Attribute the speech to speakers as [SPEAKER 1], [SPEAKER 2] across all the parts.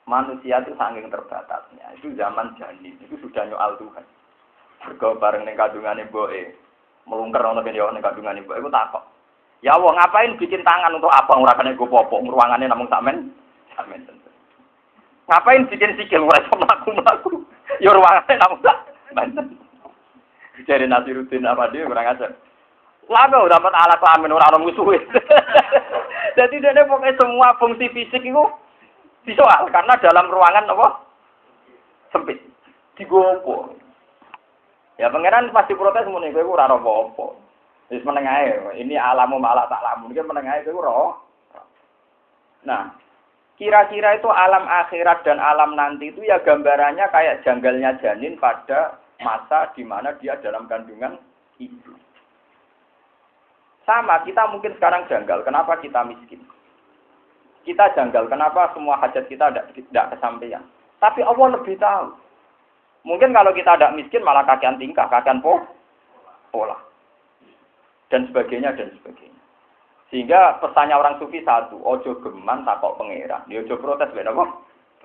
[SPEAKER 1] Manusia itu saking terbatasnya. Itu zaman janin, itu sudah nyoal Tuhan. Bergaul bareng ning kandungane mboke. Melungker ana kene yo ning kandungane mboke iku takok. Ya Allah, ngapain bikin tangan untuk apa ora kene go popok ruangane namung sampean. Sampean. Ngapain bikin sikil ora iso mlaku-mlaku. Ya ruangane namung sampean. Jadi Nasiruddin apa dia kurang ajar. Lalu dapat alat kelamin orang musuh. Jadi dia pokoknya semua fungsi fisik itu disoal karena dalam ruangan apa sempit digopo. Ya pangeran pasti protes muni kowe ora ora apa-apa. Wis meneng ae. Ini alamu malah tak lamun iki meneng ae kowe ora. Nah, kira-kira itu alam akhirat dan alam nanti itu ya gambarannya kayak janggalnya janin pada masa di mana dia dalam kandungan ibu. Sama, kita mungkin sekarang janggal. Kenapa kita miskin? Kita janggal. Kenapa semua hajat kita tidak kesampaian? Tapi Allah lebih tahu. Mungkin kalau kita tidak miskin malah kakean tingkah, kakean pola. Dan sebagainya, dan sebagainya. Sehingga pesannya orang sufi satu, ojo geman takok pangeran. Dia ojo protes, beda apa?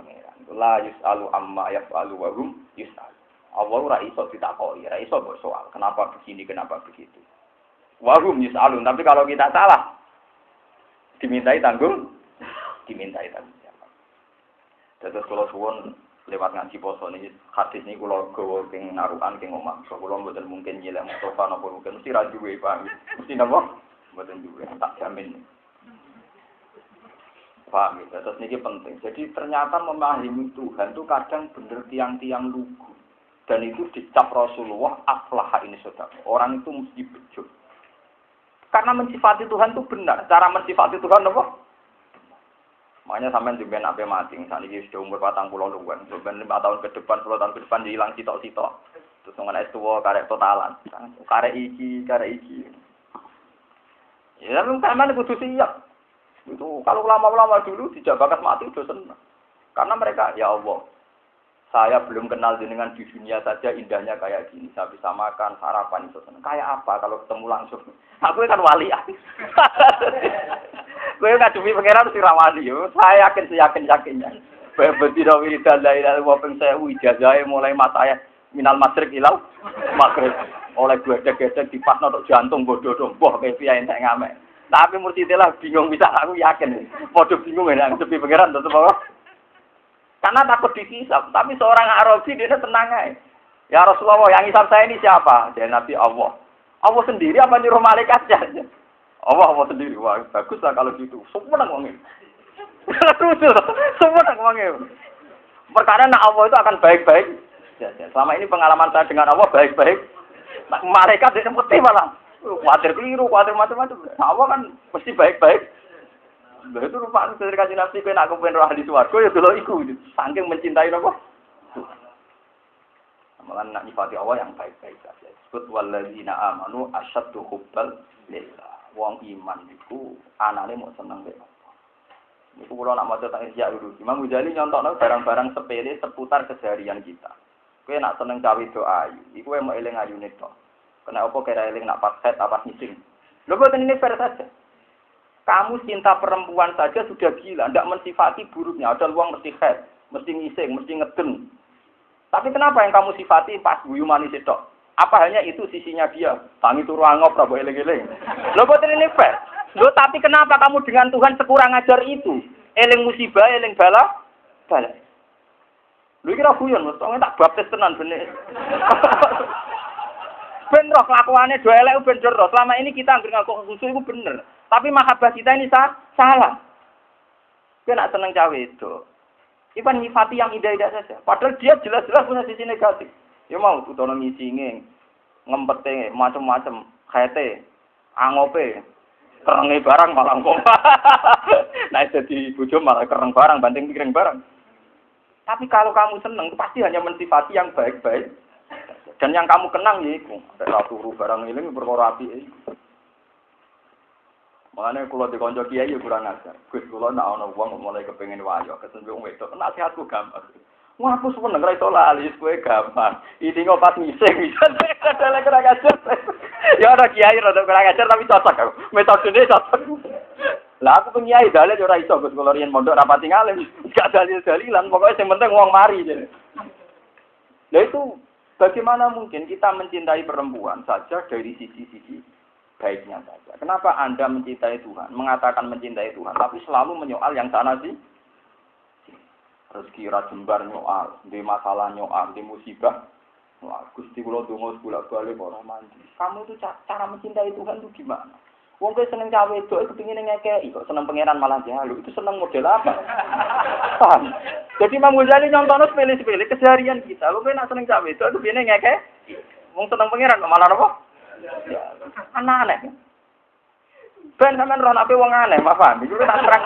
[SPEAKER 1] Pangeran. La yus'alu amma yaf'alu wa hum yus'alu. Allah ora iso ditakoi, ora iso mbok soal. Kenapa begini, kenapa begitu. Wa hum yus'alun. Tapi kalau kita salah, dimintai tanggung jawab. Terus kalau suwun lewat ngaji poso niki hadis niku kula gawa ping narukan king omah. Kula mboten mungkin nyilek Mustofa napa mungkin mesti ra duwe paham. Mesti napa? Mboten duwe tak jamin. Paham ya, terus niki penting. Jadi ternyata memahami Tuhan itu kadang bener tiang-tiang lugu. Dan itu dicap Rasulullah aflaha ini saudara. Orang itu mesti bejo. Karena mensifati Tuhan itu benar. Cara mensifati Tuhan apa? Makanya sampean dimben ape mati. Saat ini sudah umur 40 luan. Sampean 5 tahun ke depan, 10 tahun ke depan dia hilang sitok-sitok. Terus mengenai tua karek totalan. Karek iki. Ya memang sampean kudu siap. Itu kalau ulama-ulama dulu dijak bakat mati udah senang. Karena mereka ya Allah. Saya belum kenal jenengan di dunia saja indahnya kayak gini. Saya bisa makan, sarapan itu senang. Kayak apa kalau ketemu langsung? Aku kan wali. Gue ngadepi pangeran sira wali yo. Saya yakinnya. Berarti dak wiridan la ilaha illallah ping 1000 ijazahe mulai mataya minal masyriq ilal maghrib. Oleh gedhe-gedhe dipasno tok jantung bodoh boh piye entek ngamek. Tapi mursidelah bingung bisa aku yakin. Padha bingung ya ngadepi pangeran tetep apa? Karena takut dihisab, tapi seorang Arabi dia tenang aja. Ya Rasulullah, yang hisab saya ini siapa? Dia Nabi Allah. Allah sendiri apa nyuruh malaikat saja? Allah sendiri. Wah, baguslah kalau gitu. Semua nak ngomongin. Semua nak ngomongin. Perkara nak Allah itu akan baik-baik. Selama ini pengalaman saya dengan Allah baik-baik. Nah, malaikat dia putih malah. Khawatir keliru, khawatir macam-macam. Allah kan mesti baik-baik. Lha itu rupane ketika Nabi kowe nak kepen roh ahli swarga ya delok iku saking mencintai napa. Amalan nak nyifati Allah yang baik-baik saja. Disebut walladzina amanu asyaddu hubbal lillah. Wong iman iku anane mau seneng karo Allah. Niku kula nak maca tak Ihya dulu. Imam Ghazali nyontokno barang-barang sepele seputar keseharian kita. Kowe nak seneng cawe doa ayu, iku mau eling ayune tok. Kena apa kira eling nak pas head apa ngising. Lho boten ini fair saja. Kamu cinta perempuan saja sudah gila, tidak mensifati buruknya. Ada uang mesti head, mesti ngising, mesti ngeden. Tapi kenapa yang kamu sifati pas guyu manis itu? Apa hanya itu sisinya dia? Tangi turu angop, prabu eling-eling. Loh, boten ini fair. Loh, tapi kenapa kamu dengan Tuhan sekurang ajar itu? Eling musibah, eling bala. Lu kira guyon, mesti tak baptis tenan bener. Ben roh kelakuannya dua elek ben roh. Selama ini kita anggere ngaku khusus itu bener. Tapi mahabbah kita ini salah. Dia nak seneng cawe itu. Iban nyifati yang indah-indah saja. Padahal dia jelas-jelas punya sisi negatif. Ya mau tutono ngisingin, ngempete macam-macam, khete, angope, kerenge barang malah kok. Nah jadi bojo malah kereng barang banding pikirin barang. Tapi kalau kamu seneng pasti hanya mensifati yang baik-baik. Dan yang kamu kenang ya iku. Ora turu barang ini perkara apike. Makanya kalau dikonco kiai ya kurang ajar. Gus kalau nak ana wong mulai kepengin wayo, kesenjuk wedok, nasihatku gampang. Wah aku seneng ra iso lali kowe gampang. Ini kok pas ngising bisa ada kurang ajar. Ya ada kiai rada kurang ajar tapi cocok aku. Metodene cocok. Lah aku pengiai dalil ora iso Gus kula riyen mondok rapati ngalim. Gak dalil-dalilan, pokoknya yang penting wong mari jane. Lah itu bagaimana mungkin kita mencintai perempuan saja dari sisi-sisi baiknya saja. Kenapa Anda mencintai Tuhan, mengatakan mencintai Tuhan, tapi selalu menyoal yang sana sih? Rezeki ra jembar nyoal, di masalah nyoal, di musibah nyoal. Gusti kula donga bolak-balik ora mandi. Kamu itu cara mencintai Tuhan itu gimana? Wong kowe seneng cawe wedok kepengine ngekeki kok seneng pangeran malah jalu. Itu seneng model apa? Paham? Jadi Imam Ghazali nyontono sepele-sepele keseharian kita. Lho kowe nek seneng cawe wedok kepengine ngekeki. Wong seneng pangeran malah apa? Ya, aneh. Ben sampean ron ape wong aneh, paham? Iku tak terang.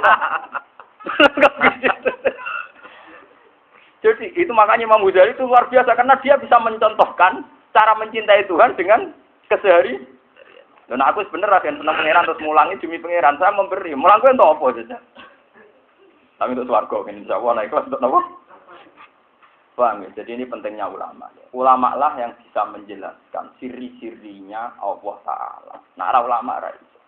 [SPEAKER 1] Jadi itu makanya Imam Ghazali itu luar biasa karena dia bisa mencontohkan cara mencintai Tuhan dengan keseharian. Dan aku sebenarnya kan senang pangeran terus mulangi demi pangeran saya memberi. Mulang gue untuk apa saja? Tapi untuk swarga kan insyaallah naik kelas untuk apa? Paham ya? Jadi ini pentingnya ulama. Ulama lah yang bisa menjelaskan siri-sirinya Allah Taala. Nah, para ulama ra iso.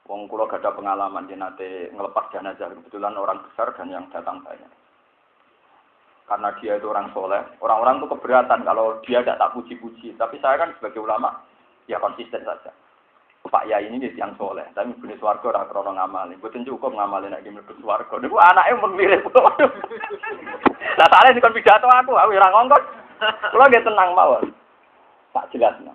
[SPEAKER 1] Wong kula gak ada pengalaman di nate ngelepas jenazah kebetulan orang besar dan yang datang banyak. Karena dia itu orang soleh, orang-orang itu keberatan kalau dia tidak tak puji-puji. Tapi saya kan sebagai ulama ya konsisten saja. Pak Yai ini yang soleh, tapi jenis warga orang krono ngamalin. Bukan cukup ngamalin lagi mlebu warga. Niku anaknya mun mirip. Lah saleh dikon pidato aku ora ngongkon. Kula nggih tenang mawon. Tak jelasno.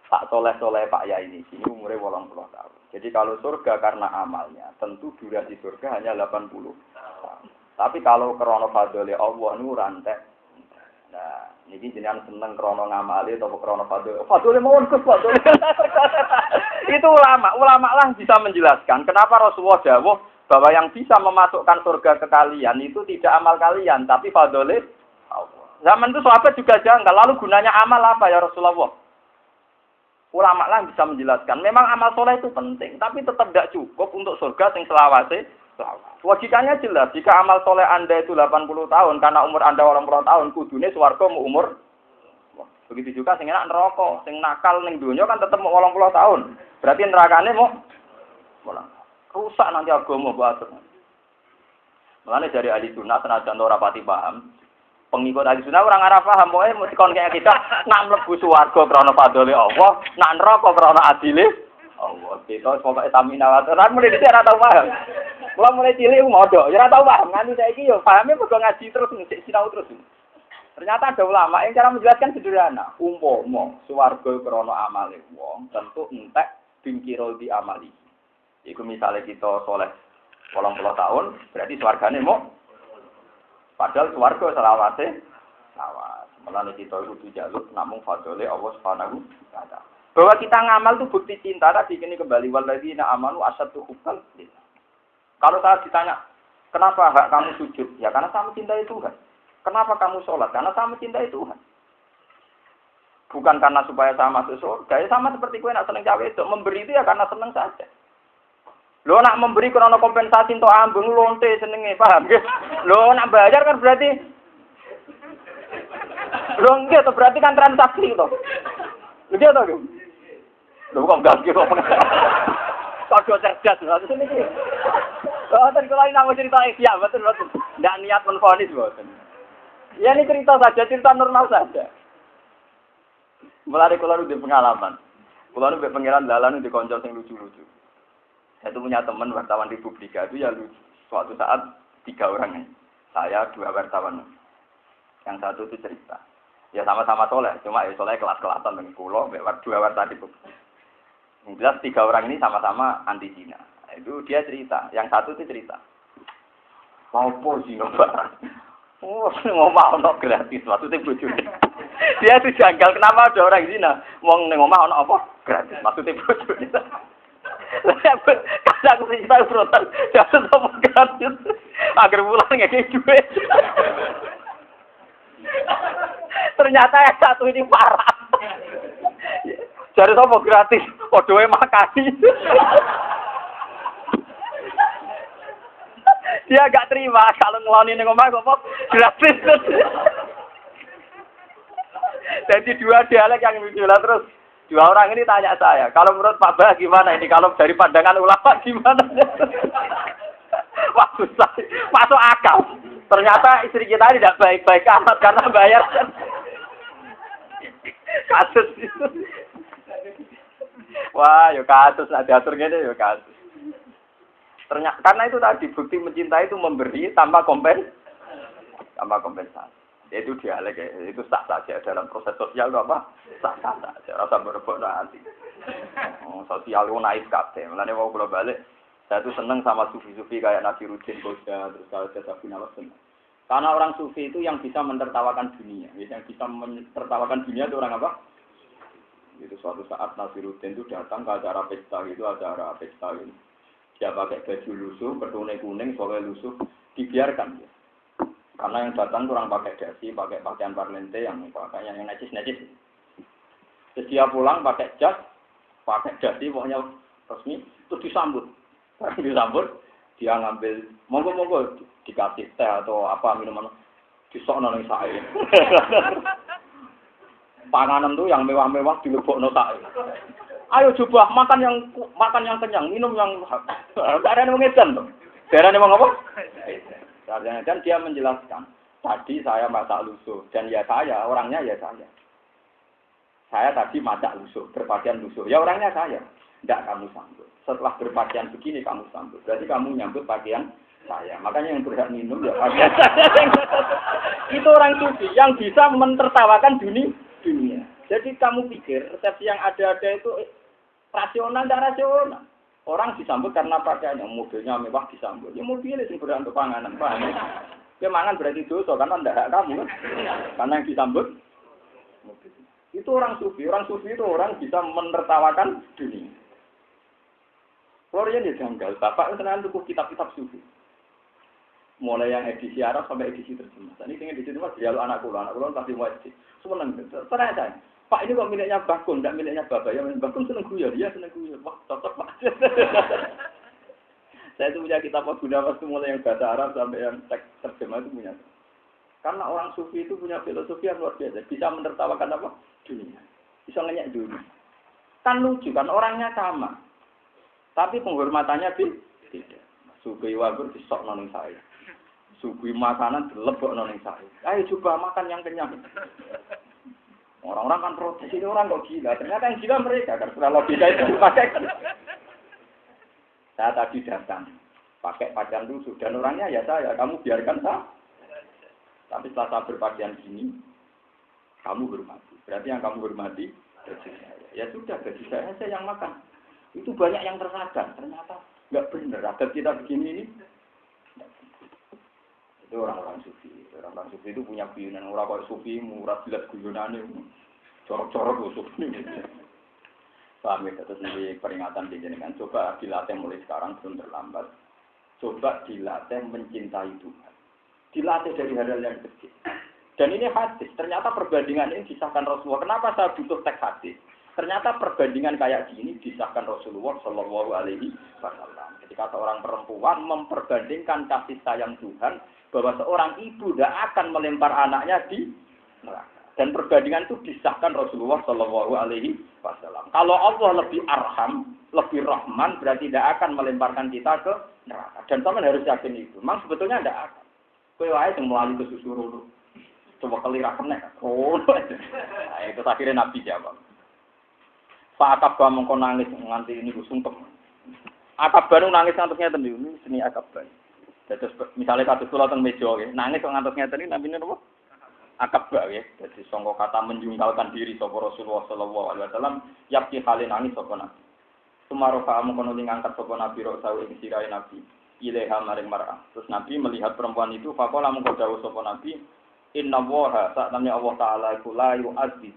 [SPEAKER 1] Pak soleh-soleh Pak Yai ini sini umure 80 tahun. Jadi kalau surga karena amalnya, tentu durasi surga hanya 80 tahun. Tapi kalau krono fadhole Allah niku rantek. Nah, niki jenengan seneng krono ngamali atau krono fadhole. Fadhole mawon Gus, fadhole. Itu ulama lah bisa menjelaskan kenapa Rasulullah dawuh bahwa yang bisa memasukkan surga ke kalian itu tidak amal kalian, tapi fadhole Allah. Zaman itu sahabat juga janggal, lalu gunanya amal apa ya Rasulullah? Ulama lah bisa menjelaskan. Memang amal soleh itu penting, tapi tetap tidak cukup untuk surga yang selawase. Logikanya jelas, jika amal soleh Anda itu 80 tahun, karena umur Anda 80 tahun, kudune swarga mau umur. Begitu juga sing enak neraka, sing nakal ning donya kan tetep mau 80 tahun. Berarti nerakane mau rusak nanti agama buat. Mulane dari ahli sunnah senajan ora pati paham, pengikut ahli sunnah ora ngarep paham, pokoke mesti kon kaya kita nak mlebu swarga krana fadhole Allah, nak neraka krana adile Allah. Kita pokoke tamina wa ora mulai dhisik ora tau paham. Kula mulai cilik modho, ya ora tau paham. Nganti saiki yo pahame mergo ngaji terus ngisi sinau terus. Ternyata ada ulama yang cara menjelaskan sederhana. Umpama swarga krana amale wong, tentu entek bingkirul di amali. Iku misale kita soleh 80 tahun, berarti swargane mau. Padahal swarga selawase lawas. Mulane kita kudu jaluk namung fadhole Allah Subhanahu wa taala. Bahwa kita ngamal itu bukti cinta tadi ini kembali walladzina amanu asyaddu hubban lillah. Kalau saya ditanya, kenapa enggak kamu sujud? Ya karena saya mencintai Tuhan. Kenapa kamu sholat? Karena saya mencintai Tuhan. Bukan karena supaya saya masuk surga. Ya sama seperti kue nak seneng cawe itu. Memberi itu ya karena seneng saja. Lo nak memberi karena kompensasi untuk ambung lonte senengnya, paham? Lo nak bayar kan berarti lo enggak, berarti kan transaksi itu. Begitu tuh. Lo kok enggak gitu? Kado cerdas, maksud ini sih. Betul, kalau ini nama cerita ikhya, betul. Tidak niat menfonis, betul. Ya ini cerita saja, cerita normal saja. Mulai kalau di pengalaman, kalau nu pengiran dalan di konco yang lucu-lucu. Saya itu punya teman wartawan Republika itu ya lucu. Suatu saat 3 orang ini, saya 2 wartawan. Yang satu itu cerita. Ya sama-sama soleh, cuma ya soleh kelas-kelasan dengan pulau, 2 wartawan Republika. Yang jelas 3 orang ini sama-sama anti zina. Itu dia cerita. Yang satu itu cerita. Mau zina barang. Oh, ngomah ono gratis. Maksudnya bojone. Dia itu janggal kenapa ada orang zina. Wong ning omah ono apa? Gratis. Maksudnya bojone. Lah aku cerita protes. Jangan apa gratis. Agar pulang ngekek duit. Ternyata yang satu ini parah. Jare sapa gratis, padha makani. Dia gak terima kalau ngeloni ning omah kok gratis. Jadi 2 dialek yang lucu lah terus Dua orang ini tanya saya, kalau menurut Pak Bah gimana ini? Kalau dari pandangan ulama gimana? Wah susah, masuk akal. Ternyata istri kita tidak baik-baik amat karena bayar kasus itu. Wah, yo kasus, nah diatur gini yo kasus. Ternyata karena itu tadi bukti mencintai itu memberi tanpa kompensasi. Itu dialek ya, itu sah saja dalam proses sosial itu apa? Sah saja, rasa berebut nanti. Sosial itu naik kabeh. Mulane wau kula balik, saya tuh seneng sama sufi-sufi kayak Nasiruddin Koda, terus Sayyid Sabin Al-Hasan. Karena orang sufi itu yang bisa menertawakan dunia, yang bisa menertawakan dunia itu orang apa? Itu suatu saat Nasiruddin itu datang ke acara pesta gitu, acara pesta ini. Dia pakai baju lusuh, ketune kuning, soalnya lusuh, dibiarkan ya. Karena yang datang kurang pakai dasi, pakai pakaian parlente yang pakaian yang najis-najis. Terus dia pulang pakai jas, pakai dasi, pokoknya resmi, terus disambut. Disambut, dia ngambil, monggo-monggo dikasih teh atau apa minuman, disokno ning sae. Panganan tuh yang mewah-mewah dilebokno sae. Ayo coba makan yang kenyang, minum yang darane wong edan to. Darane wong apa? Dan dia menjelaskan, tadi saya masak lusuh dan ya saya, orangnya ya saya. Saya tadi masak lusuh, berpakaian lusuh. Ya orangnya saya. Tidak kamu sambut. Setelah berpakaian begini kamu sambut. Berarti kamu nyambut pakaian saya. Makanya yang berhak minum ya pakaian saya. Itu orang sufi yang bisa mentertawakan dunia. Jadi kamu pikir resepsi yang ada-ada itu rasional, tidak rasional. Orang disambut karena pakaiannya, mobilnya mewah disambut. Ya mobilnya sih berhak untuk panganan. Ya mangan berarti dosa karena tidak hak kamu kan. Karena yang disambut mobil. Itu orang sufi. Orang sufi itu orang bisa menertawakan dunia. Florian dia janggal. Bapak senang tuku kitab-kitab sufi. Mulai yang edisi Arab sampai edisi terjemah. Ini tinggal di sini mas, dialog anak kulon pasti mau edisi. Senang. Ternyata. Pak ini kok miliknya Bakun, tidak miliknya Bapak. Ya Bakun seneng guyon, dia seneng guyon. Wah, cocok Pak. Saya itu punya kitab Bunda Mas mulai yang bahasa Arab sampai yang teks terjemah itu punya. Karena orang sufi itu punya filosofi yang luar biasa, bisa menertawakan apa? Dunia. Bisa ngenyek dunia. Kan lucu kan orangnya sama. Tapi penghormatannya tidak. Sugih wagur disok noning saya. Sugih makanan dilebok noning saya. Ayo coba makan yang kenyang. Orang-orang kan protes, ini orang kok gila. Ternyata yang gila mereka, karena logika itu dipakai. Saya tadi datang, pakai pakaian lusuh, dan orangnya ya saya, kamu biarkan saya. Tapi setelah saya berpakaian gini, kamu hormati. Berarti yang kamu hormati, gaji saya. Ya sudah, gaji saya yang makan. Itu banyak yang tersadar, ternyata nggak benar. Adat kita begini ini, itu orang-orang sufi. Orang-orang sufi itu punya guyonan. Orang kayak sufi murah jelas guyonannya. Corok-corok sufi. Paham ya? Terus ini peringatan di jenengan. Coba dilatih mulai sekarang belum terlambat. Coba dilatih mencintai Tuhan. Dilatih dari hal-hal yang kecil. Dan ini hadis. Ternyata perbandingan ini disahkan Rasulullah. Kenapa saya butuh teks hadis? Ternyata perbandingan kayak gini disahkan Rasulullah Shallallahu Alaihi Wasallam. Ketika seorang perempuan memperbandingkan kasih sayang Tuhan bahwa seorang ibu tidak akan melempar anaknya di neraka. Dan perbandingan itu disahkan Rasulullah Shallallahu Alaihi Wasallam. Kalau Allah lebih arham, lebih rahman, berarti tidak akan melemparkan kita ke neraka. Dan teman harus yakin itu. Memang sebetulnya tidak akan. Kowe wae sing mlayu ke susuru. Coba keliraken nek. Oh. Nah, itu akhirnya Nabi jawab. Pak Akabah mengko nangis nganti ini sungkem. Akabah nangis ngantos ngeten niku, seni Akabah. Terus misalnya kados kula teng meja nggih, nangis kok ngantos ngeten iki namine napa? Akabah nggih. Dadi sangka kata menjungkalkan diri sapa Rasulullah sallallahu alaihi wasallam, yakti hale nangis sapa Nabi. Sumarofa mengkono ngangkat sapa Nabi rasul ing sirahe Nabi. Ilaiha maring mar'ah. Terus Nabi melihat perempuan itu, faqala mengko dawuh sapa Nabi, inna waha sa'tamni Allah taala iku la yu'adzib.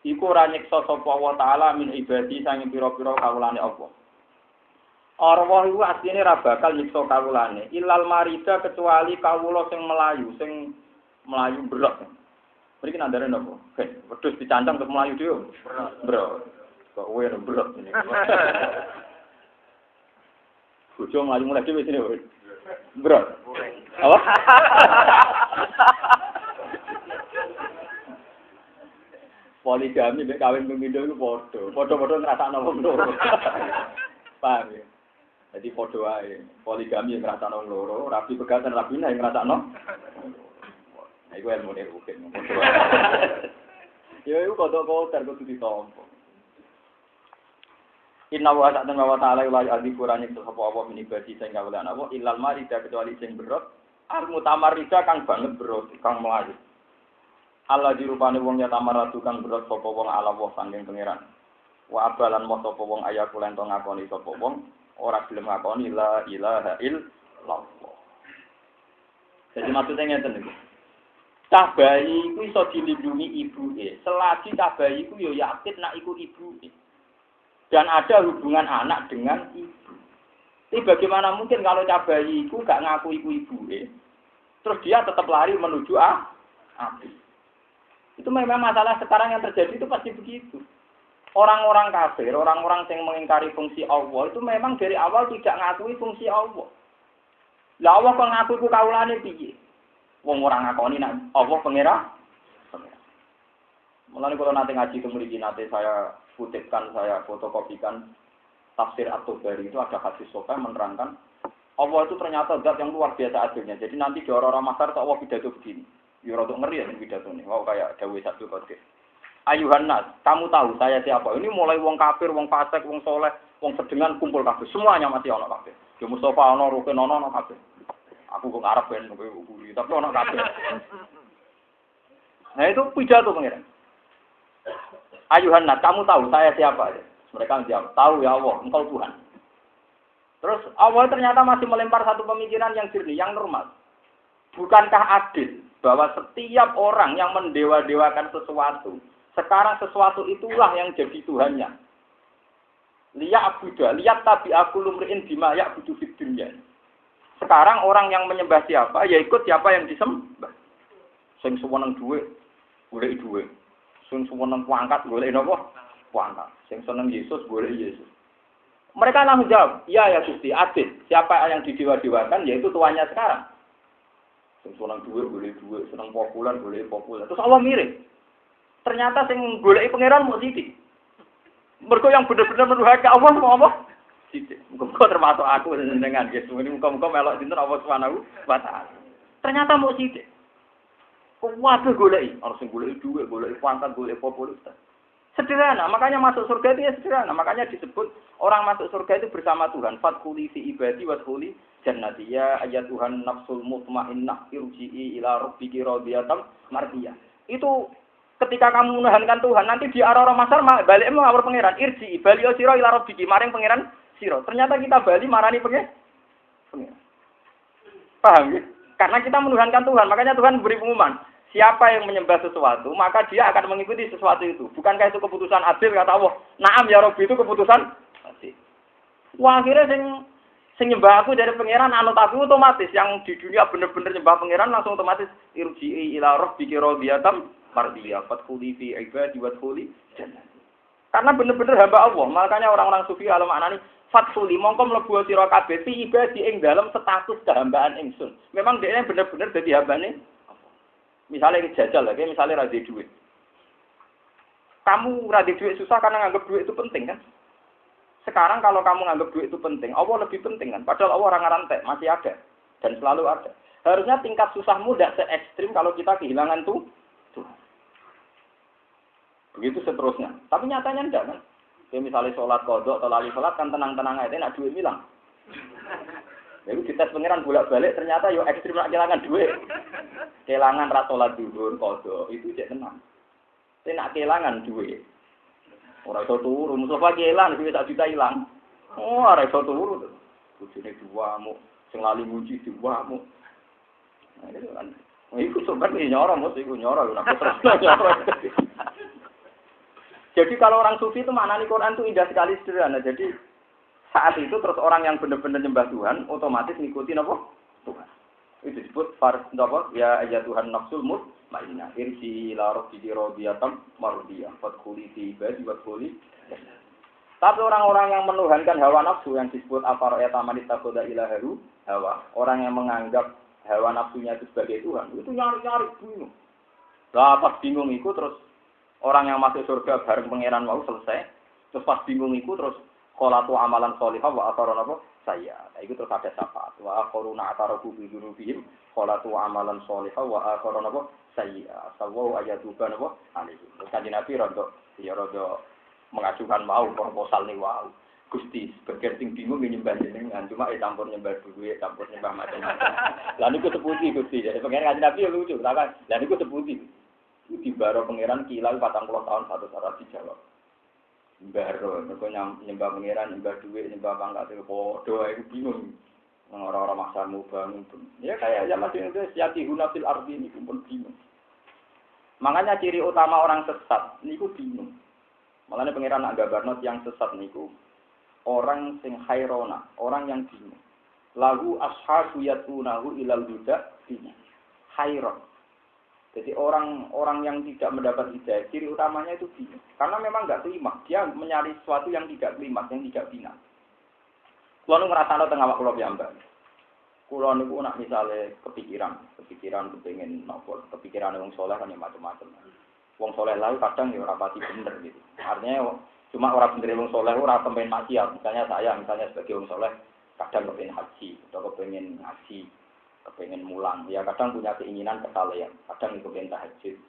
[SPEAKER 1] Iku ora nyiksa sapa Allah taala min ibadi sanging pira-pira kawulane Allah. Arwah iku asline ra bakal nyiksa kawulane, ilal marida kecuali kawula sing melayu berat. Mriki nandare napa? Wedhus dicancang untuk melayu dhewe. Berat. Kok kowe berat ini. Bojo melayu mulai dhewe sini. Berat. Apa? Poligami mek kawin pemindo iku padha ngrasakno wong loro. Paham ya? Jadi padha wae. Poligami yang ngrasakno wong loro, rabi pegatan rabine yang ngrasakno. Nah iku ilmu nek rugen. Ya iku kodok-kodok kudu ditampa. Inna wa ta'ala la ya'dhikurani sapa apa minibadi sing kawulan apa illal marida kecuali sing berot al mutamarrida kang banget berot kang mlayu. Allah dirupane wong ya tamaratu kang berot sapa wong ala wa sanging pangeran. Wa abalan mo sapa wong ayaku lan to ngakoni sapa wong ora gelem ngakoni la ilaha illallah. Jadi maksudnya ngeten niku. Cah bayi iku iso dilindungi ibuke. Selagi cah bayi iku yo yakin nek iku ibuke. Dan ada hubungan anak dengan ibu. Tapi bagaimana mungkin kalau cah bayi iku gak ngaku ibuke? Terus dia tetap lari menuju api. Itu memang masalah sekarang yang terjadi itu pasti begitu. Orang-orang kafir, orang-orang yang mengingkari fungsi Allah itu memang dari awal tidak ngakui fungsi Allah. Lah Allah kok ngaku ku kaulane piye? Wong ora ngakoni nek Allah pengira. Mulane kalau nanti ngaji kemudian nanti saya kutipkan, saya fotokopikan tafsir At-Tabari itu ada hadis sahih menerangkan Allah itu ternyata zat yang luar biasa adilnya. Jadi nanti di orang-orang Masar Allah pidato begini. Ya rada ngeri ya pidato ini. Wow kayak dawuh Sabtu Qadir. Ayuhan nas, kamu tahu saya siapa? Ini mulai wong kafir, wong fasik, wong soleh, wong sedengan kumpul kabeh. Semuanya masih ana kabeh. Ya Mustafa ana, Rukin ana kabeh. Aku kok ngarep ben nguri, tapi ana kabeh. Nah itu pidato pengiran. Ayuhan nas, kamu tahu saya siapa? Mereka menjawab, tahu ya Allah, Engkau Tuhan. Terus Allah ternyata masih melempar satu pemikiran yang jernih, yang normal. Bukankah adil bahwa setiap orang yang mendewa-dewakan sesuatu, sekarang sesuatu itulah yang jadi Tuhannya. Lihat tabi aku lumriin bima ya'budu fid dunya. Sekarang orang yang menyembah siapa, ya ikut siapa yang disembah. Sing seneng dhuwit, golek dhuwit. Sing seneng kuangkat, golek napa? Kuangkat. Sing seneng Yesus, golek Yesus. Mereka langsung jawab, iya ya Gusti, adil. Siapa yang didewa-dewakan, yaitu tuannya sekarang. Seneng duit, boleh duit, seneng populer, boleh populer. Terus Allah mirip. Ternyata sing goleki pangeran mau sithik. Mergo yang bener-bener menuhankan Allah mau apa? Sithik. Muga termasuk aku dengan Yesus ini muga-muga melok dinten Allah Subhanahu wa taala. Ternyata mau sithik. Kuwabe goleki, ana sing goleki duit, goleki pangkat, goleki populer. Sederhana, makanya masuk surga itu ya sederhana. Makanya disebut orang masuk surga itu bersama Tuhan. Fadkhuli fi ibadi wadkhuli jannati ya ayyatuhan nafsul mutmainnah irji'i ila rabbiki radiyatan mardiyah. Itu ketika kamu menuhankan Tuhan, nanti di arah-arah masar balik ngawur pangeran irji'i bali sira ila rabbiki maring pangeran sira. Ternyata kita bali marani pangeran. Paham ya? Karena kita menuhankan Tuhan, makanya Tuhan beri pengumuman. Siapa yang menyembah sesuatu, maka dia akan mengikuti sesuatu itu. Bukankah itu keputusan adil, kata Allah. Naam ya Rabbi, itu keputusan adil. Wah, akhirnya sing nyembah aku dari pangeran, anut aku otomatis. Yang di dunia benar-benar nyembah pangeran, langsung otomatis. Irji'i ila rabbiki radiyatan mardiyah. Fadkhuli fi ibadi wadkhuli jannah. Karena benar-benar hamba Allah. Makanya orang-orang sufi alam maknani, Fadkhuli mongko mlebu sira kabeh fi ibadi ing dalam status kehambaan ingsun. Memang dia benar-benar dadi hambane. Misalnya jajal lagi, misalnya radhi duit. Kamu radhi duit susah karena nganggap duit itu penting kan? Sekarang kalau kamu nganggap duit itu penting, Allah lebih penting kan? Padahal Allah orang ngarantek, masih ada. Dan selalu ada. Harusnya tingkat susahmu tidak se-ekstrim kalau kita kehilangan tuh. Begitu seterusnya. Tapi nyatanya enggak kan? Ya, misalnya sholat kodok atau lali sholat kan tenang-tenang aja, nak duit hilang. Jadi dites pengiran bolak-balik ternyata yo ekstrim nak kehilangan duit. Kehilangan ratolat dhuwur kodok itu cek tenang. Saya nak kehilangan duit. Ora iso turu, Mustafa kehilangan duit 1 juta hilang. Oh, ora iso turu. Bojone duamu, sing lali muji duamu. Nah, itu kan. Iku sebenarnya nyoro, Mus, iku nyoro ora terus. Jadi kalau orang sufi itu maknanya Quran itu indah sekali sederhana. Jadi saat itu terus orang yang benar-benar nyembah Tuhan otomatis ngikutin apa? Tuhan. Itu disebut apa? Ya Tuhan nafsul mutmainnah irsi ila rabbiki radiyatan mardiyah fadkhuli fi ibadi wadkhuli. Tapi orang-orang yang menuhankan hawa nafsu yang disebut afara'ata man ittakhadha ilahahu hawa, orang yang menganggap hawa nafsunya itu sebagai Tuhan, itu nyari-nyari bingung. Lah pas bingung itu terus Orang yang masuk surga bareng pangeran mau selesai, terus pas bingung iku terus qolatu amalan sholihah wa akharun apa saya. Iku terus ada syafaat. Wa akharuna ataraku bi dzunubihim qolatu amalan sholihah wa akharun apa saya. Sawu ayatuban apa alaihi. Kanjeng Nabi rada mengajukan mau proposal nih wow. Gusti, sebagian sing bingung nyembah jenengan, cuma campur nyembah duit, campur nyembah macam-macam. Lah niku seputi Gusti, jadi pangeran Nabi ya lucu, kan? Lah niku seputi. Iku dibaro pangeran kilau 40 tahun satu cara dijawab. Baro, mergo nyembah pangeran, nyembah duit, nyembah pangkat itu padha iku bingung. Orang-orang maksamu bangun pun. Ya kayak zaman itu siati hunafil ardi niku pun bingung. Makanya ciri utama orang sesat niku bingung. Makanya pangeran nak gambarno yang sesat niku orang sing hairona, orang yang bingung. Lahu ashabu yatunahu ilal huda bingung. Hairon. Jadi orang yang tidak mendapat hidayah, ciri utamanya itu bingung. Karena memang enggak terima. Dia mencari sesuatu yang tidak terima, yang tidak final. Kulo nu ngrasakno teng awak kula piyambak. Kulo niku nak misale kepikiran kepengin napa, kepikiran wong saleh kan ya macam-macam. Wong saleh lalu kadang ya ora pati bener gitu. Artinya cuma orang bener wong saleh ora kepen maksiat. Misalnya saya sebagai wong saleh kadang kepengen haji atau kepengen ngaji, kepengen mulang. Ya kadang punya keinginan kesalehan, kadang kepengen tahajud,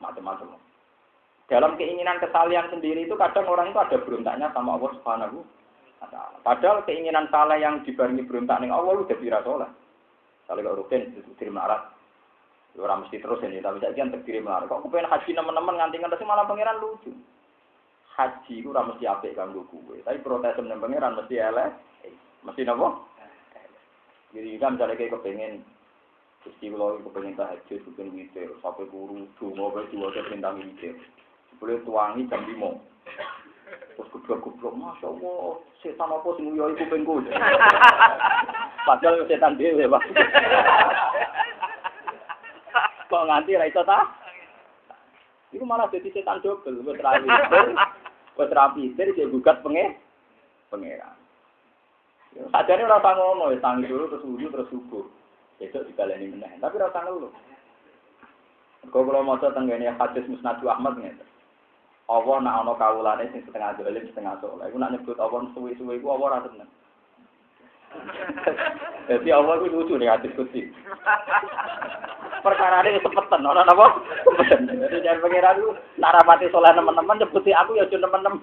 [SPEAKER 1] macam-macam. Dalam keinginan kesalehan sendiri itu kadang orang itu ada berontaknya sama Allah Subhanahu wa taala. Padahal keinginan saleh yang dibarengi berontak ning Allah udah dira saleh. Saleh kok rugen diterima melarat. Ya ora mesti terus ini, tapi saiki kan terkirim melarat. Kok kepengen haji teman-teman nganti nganti malah pangeran lucu. Haji itu ora mesti apik kanggo kowe, tapi protes meneng pangeran mesti elek. Mesti napa? Jadi kan misalnya kayak kepengen Gusti kula kepengen tahajud, kepengen witir, sampai guru donga wae diwaca perintah witir. Boleh tuangi jam 5. Terus kublok-kublok, Masya Allah, setan apa sing nguyoi kupingku. Padahal setan dhewe, Pak. Kok nganti ra iso ta? Iku malah jadi setan dobel, wis rapi, jadi gugat pangeran. Sajane ora usah ngono, wis tangi dulu terus wudu terus subuh. Besok dibaleni meneh. Tapi ora usah ngeluh. Kok kula maca tenggene hadis Musnad Ahmad ngene. Allah nak ana kawulane sing setengah dolim setengah saleh. Iku nak nyebut Allah suwi-suwi iku Allah ora seneng. Jadi Allah iku lucu nih hadis kusi. Perkarane sepetan ora napa? Jadi jangan pangeran lu nak rapati saleh teman-teman nyebuti aku ya cuma teman-teman.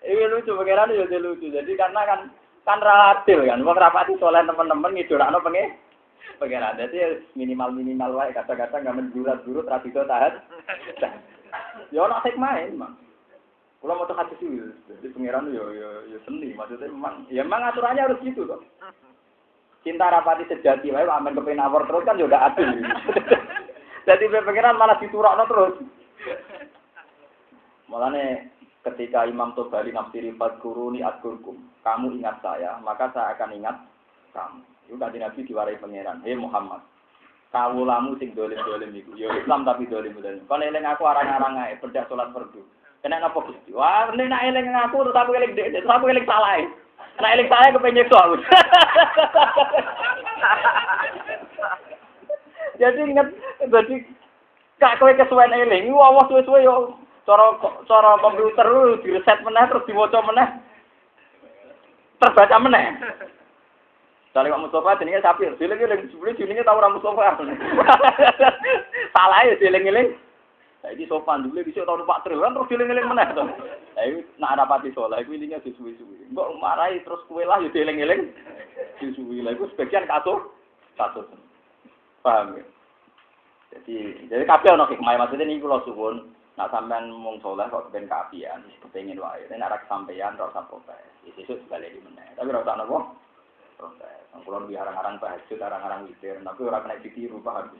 [SPEAKER 1] Ini lucu, pangeran ya lucu. Jadi karena kan radil kan, wong rapati saleh teman-teman ngidorakno pangeran. Jadi minimal wae kata-kata enggak menjurat-jurut ra bisa tahan. Ya ana hikmah memang. Kula mau hadis iki, jadi pangeran ya seni, maksudnya memang aturannya harus gitu kok. Cinta rapati sejati wae amen kepen awor terus kan ya ndak adil. Jadi pangeran malah diturakno terus. Mulane ketika Imam Tobari nafsiri fadkuruni adkurkum, kamu ingat saya, maka saya akan ingat kamu. Itu kanjeng Nabi diwarai pangeran, hei Muhammad, kawulamu sing dolim-dolim iku, ya Islam tapi dolim-dolim. Kon eling aku arang-arang ae, bedak salat fardu. Kena napa Gusti? Wah, nek eling aku terus aku eling dhek, terus aku eling salah. Nek eling saya kepen nyekso aku. Jadi ingat, jadi kak kowe kesuwen eling, wah suwe-suwe yo cara komputer lu di reset meneh terus diwaca meneh terbaca meneh. Soale Pak Mustofa jenenge Sapir, dieling-eling sebelum jenenge tau ora Mustofa. Salah ya dieling-eling. Saiki sopan dulu bisa tau Pak Tril kan terus dieling-eling meneh to. Lah iki nak rapati saleh iku ilinge disuwi-suwi. Mbok marahi terus kowe lah ya dieling-eling disuwi. Lah iku sebagian kasus. Paham ya? Jadi kabeh ana hikmah maksudnya niku kula suwun. Nak sampean mung saleh kok ben kaapian, kepengin wae. Nek ora kesampean ora usah protes. Sesuk dibaleni meneh. Tapi ora usah napa? Protes. Kulo di arang-arang tahajud, arang-arang witir, tapi ora kena ditiru paham.